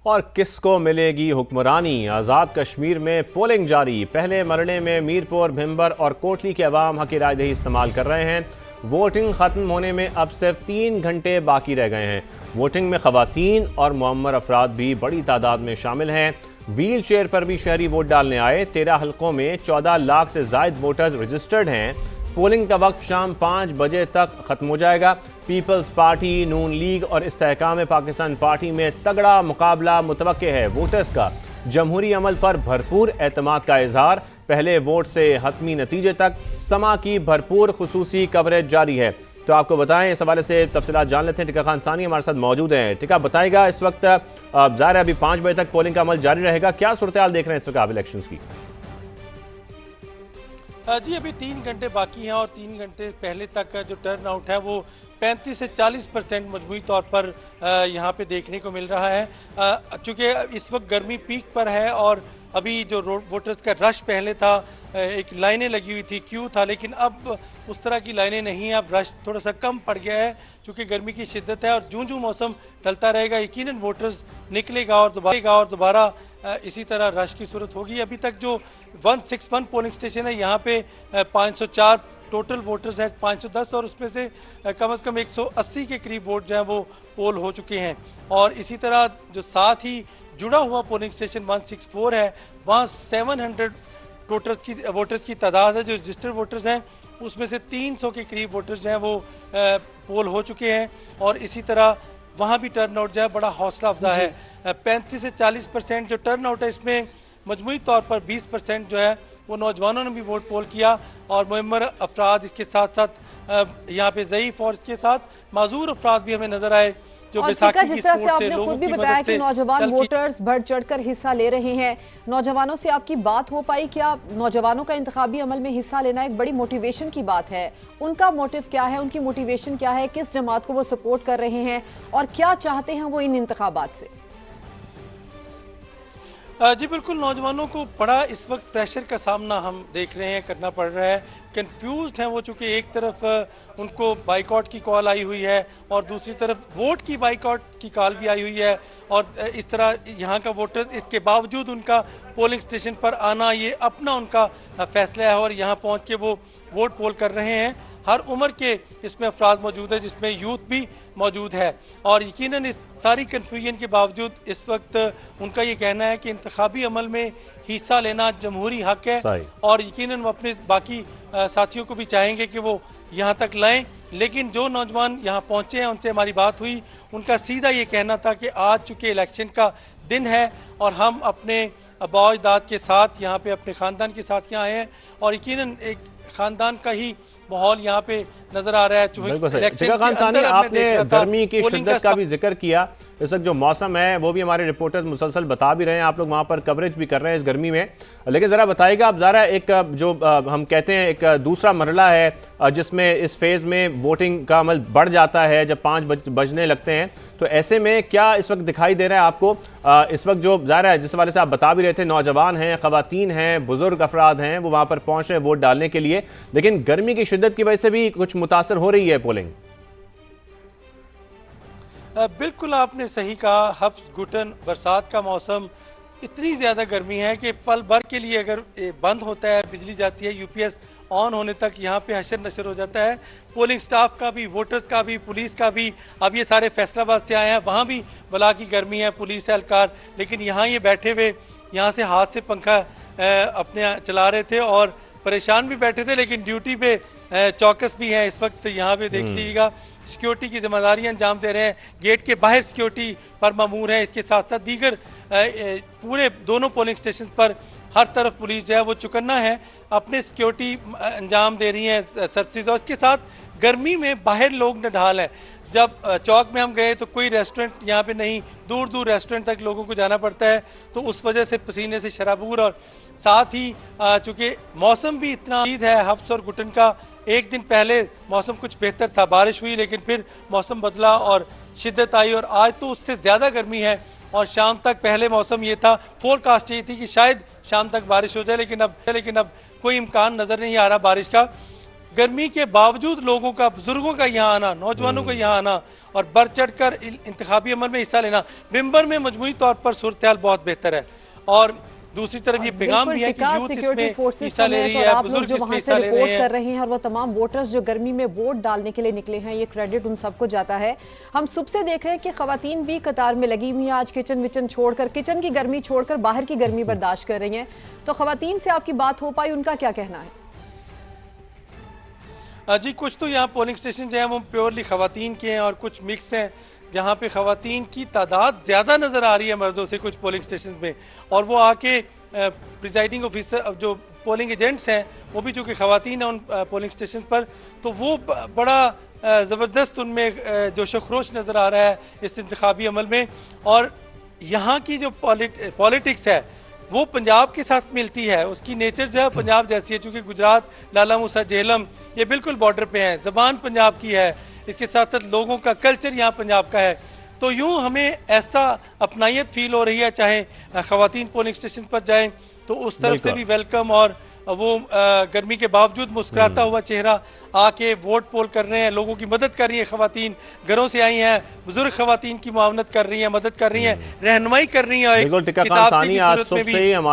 और किसको मिलेगी हुक्मरानी? आज़ाद कश्मीर में पोलिंग जारी। पहले मरने में मीरपुर, भिंबर और कोटली के अवाम हक़ राय दही इस्तेमाल कर रहे हैं। वोटिंग ख़त्म होने में अब सिर्फ 3 घंटे बाकी रह गए हैं। वोटिंग में ख़वातीन और मुअम्मर अफराद भी बड़ी तादाद में शामिल हैं। व्हील चेयर पर भी शहरी वोट डालने आए। 13 हलकों में 14 लाख से ज़ायद वोटर्स रजिस्टर्ड हैं। पोलिंग का वक्त शाम 5 बजे तक ख़त्म हो जाएगा। पीपल्स पार्टी, नून लीग और इस्तेहकाम पाकिस्तान पार्टी में तगड़ा मुकाबला मुतवक्के है। वोटर्स का जमहूरी अमल पर भरपूर एतमाद का इजहार। पहले वोट से हतमी नतीजे तक समा की भरपूर खुसूसी कवरेज जारी है। तो आपको बताएं, इस हवाले से तफसीलात जान लेते हैं। टिका खान सानी हमारे साथ मौजूद हैं। टिका, बताएगा इस वक्त ज़ाहिर है अभी 5 बजे तक पोलिंग का अमल जारी रहेगा, क्या सूरत हाल देख रहे हैं इस वक्त आप इलेक्शंस की? जी, अभी 3 घंटे बाकी हैं और 3 घंटे पहले तक का जो टर्न आउट है वो 35 से 40% मजमूई तौर पर यहाँ पे देखने को मिल रहा है। चूँकि इस वक्त गर्मी पीक पर है और अभी जो वोटर्स का रश पहले था, एक लाइनें लगी हुई थी, क्यू था, लेकिन अब उस तरह की लाइनें नहीं हैं। अब रश थोड़ा सा कम पड़ गया है क्योंकि गर्मी की शिद्दत है और जूं मौसम ढलता रहेगा यकीनन वोटर्स निकलेगा और दोबारा इसी तरह रश की सूरत होगी। अभी तक जो 161 पोलिंग स्टेशन है यहाँ पे 504 टोटल वोटर्स हैं, 510 और उसमें से कम से कम 180 के करीब वोट जो हैं वो पोल हो चुके हैं। और इसी तरह जो साथ ही जुड़ा हुआ पोलिंग स्टेशन 164 है, वहाँ 700 वोटर्स की तादाद है। जो रजिस्टर्ड वोटर्स हैं उसमें से 300 के करीब वोटर्स जो हैं वो पोल हो चुके हैं। और इसी तरह वहाँ भी टर्न आउट जो है बड़ा हौसला अफजा है। 35 से 40% जो टर्न आउट है, इसमें मजमूई तौर पर 20% जो है वो नौजवानों ने भी वोट पोल किया और मुअम्मर अफराद, इसके साथ साथ यहाँ पे ज़ईफ़ और इसके साथ माजूर अफराद भी हमें नजर आए। जो जिस तरह से आपने खुद भी बताया कि नौजवान वोटर्स बढ़ चढ़कर हिस्सा ले रहे हैं, नौजवानों से आपकी बात हो पाई? क्या नौजवानों का इंतखाबी अमल में हिस्सा लेना एक बड़ी मोटिवेशन की बात है? उनका मोटिव क्या है, उनकी मोटिवेशन क्या है, किस जमात को वो सपोर्ट कर रहे हैं और क्या चाहते हैं वो इन इंतखाबात से? जी बिल्कुल, नौजवानों को बड़ा इस वक्त प्रेशर का सामना हम देख रहे हैं, करना पड़ रहा है। कंफ्यूज्ड हैं वो, चूँकि एक तरफ उनको बाइकआउट की कॉल आई हुई है और दूसरी तरफ वोट की बाइकआउट की कॉल भी आई हुई है। और इस तरह यहाँ का वोटर, इसके बावजूद उनका पोलिंग स्टेशन पर आना ये अपना उनका फैसला है और यहाँ पहुँच के वो वोट पोल कर रहे हैं। हर उम्र के इसमें अफराद मौजूद है, जिसमें यूथ भी मौजूद है। और यकीनन इस सारी कन्फ्यूजन के बावजूद इस वक्त उनका ये कहना है कि इंतखाबी अमल में हिस्सा लेना जमहूरी हक है और यकीनन वो अपने बाकी साथियों को भी चाहेंगे कि वो यहाँ तक लाएं। लेकिन जो नौजवान यहाँ पहुँचे हैं, उनसे हमारी बात हुई, उनका सीधा ये कहना था कि आज चूँकि इलेक्शन का दिन है और हम अपने आबा अजदाद के साथ यहाँ पे अपने ख़ानदान के साथ यहाँ आए हैं और यकीनन एक ख़ानदान का ही माहौल यहाँ पे नजर आ रहा है। टिका खान सानी, आपने गर्मी की शिद्दत का भी जिक्र किया। इस वक्त जो मौसम है वो भी हमारे रिपोर्टर्स मुसलसल बता भी रहे हैं, आप लोग वहाँ पर कवरेज भी कर रहे हैं इस गर्मी में। लेकिन ज़रा बताइएगा, अब ज़रा एक जो हम कहते हैं एक दूसरा मरहला है जिसमें इस फेज़ में वोटिंग का अमल बढ़ जाता है जब 5 बजने लगते हैं, तो ऐसे में क्या इस वक्त दिखाई दे रहा है आपको? इस वक्त जो ज़ाहिर है जिस वाले से आप बता भी रहे थे, नौजवान हैं, ख़वातीन हैं, बुज़ुर्ग अफराद हैं, वो वहाँ पर पहुँच रहे हैं वोट डालने के लिए, लेकिन गर्मी की शिद्दत की वजह से भी कुछ मुतासर हो रही है पोलिंग। बिल्कुल आपने सही कहा। हब्स घुटन बरसात का मौसम, इतनी ज़्यादा गर्मी है कि पल भर के लिए अगर बंद होता है, बिजली जाती है, यूपीएस ऑन होने तक यहाँ पे हशर नशर हो जाता है। पोलिंग स्टाफ का भी, वोटर्स का भी, पुलिस का भी। अब ये सारे फैसलाबाद से आए हैं, वहाँ भी बला की गर्मी है, पुलिस है, एहलकार, लेकिन यहाँ ये बैठे हुए यहाँ से हाथ से पंखा अपने चला रहे थे और परेशान भी बैठे थे, लेकिन ड्यूटी पे चौकस भी हैं इस वक्त। यहाँ पे देख लीजिएगा, सिक्योरिटी की जिम्मेदारी अंजाम दे रहे हैं, गेट के बाहर सिक्योरिटी पर मामूर है। इसके साथ साथ दीगर पूरे दोनों पोलिंग स्टेशन पर हर तरफ पुलिस जो है वो चुकन्ना है, अपने सिक्योरिटी अंजाम दे रही हैं सर्विसेज। और इसके साथ गर्मी में बाहर लोग नढाल है। जब चौक में हम गए तो कोई रेस्टोरेंट यहाँ पे नहीं, दूर दूर रेस्टोरेंट तक लोगों को जाना पड़ता है, तो उस वजह से पसीने से शराबूर। और साथ ही चूँकि मौसम भी इतना शदीद है हब्स और घुटन का, एक दिन पहले मौसम कुछ बेहतर था, बारिश हुई, लेकिन फिर मौसम बदला और शिद्दत आई और आज तो उससे ज़्यादा गर्मी है। और शाम तक पहले मौसम ये था, फोरकास्ट ये थी कि शायद शाम तक बारिश हो जाए, लेकिन अब कोई इम्कान नज़र नहीं आ रहा बारिश का। गर्मी के बावजूद लोगों का, बुजुर्गों का यहाँ आना, नौजवानों का यहाँ आना और बढ़ चढ़ कर इंतखाबी अमल में हिस्सा लेना, मिंबर में मजमूई तौर पर सूरत हाल बहुत बेहतर है। और दूसरी तरफ ये पैगाम भी है कि यूथ इसमें हिस्सा ले रही है, आप लोग बुजुर्ग जो इसमें वहां हिस्सा से ले रहे रिपोर्ट हैं। कर रहे हैं और वो तमाम वोटर्स जो गर्मी में वोट डालने के लिए निकले हैं, ये क्रेडिट उन सबको जाता है। हम सुबह से देख रहे हैं कि खवातीन भी कतार में लगी हुई हैं, आज किचन विचन छोड़कर, किचन की गर्मी छोड़कर बाहर की गर्मी बर्दाश्त कर रही हैं। तो खवातीन से आपकी बात हो पाई, उनका क्या कहना है? जी कुछ तो यहाँ पोलिंग स्टेशन जो हैं वो प्योरली खवातीन के हैं और कुछ मिक्स हैं, जहाँ पे खवातीन की तादाद ज़्यादा नज़र आ रही है मर्दों से कुछ पोलिंग स्टेशन में। और वो आके प्रिजाइडिंग ऑफिसर जो पोलिंग एजेंट्स हैं वो भी चूँकि खवातीन हैं उन पोलिंग स्टेशन पर, तो वो बड़ा ज़बरदस्त उनमें जोश खरोश नज़र आ रहा है इस इंतखाबी अमल में। और यहाँ की जो पॉलिटिक्स है वो पंजाब के साथ मिलती है, उसकी नेचर जो है पंजाब जैसी है, चूँकि गुजरात, लाला मूसा, झेलम ये बिल्कुल बॉर्डर पे हैं, ज़बान पंजाब की है, इसके साथ साथ लोगों का कल्चर यहाँ पंजाब का है। तो यूँ हमें ऐसा अपनायत फील हो रही है, चाहे ख़वातीन पोलिंग स्टेशन पर जाएं तो उस तरफ से भी वेलकम, और वो गर्मी के बावजूद मुस्कुराता हुआ चेहरा आके वोट पोल कर रहे हैं, लोगों की मदद कर रही है। ख़वातीन घरों से आई हैं, बुजुर्ग ख़वातीन की मुआवनत कर रही हैं, मदद कर रही हैं, रहनुमाई कर रही हैं। बिल्कुल टिक्का खान सानी, आज सुबह से ही हमारी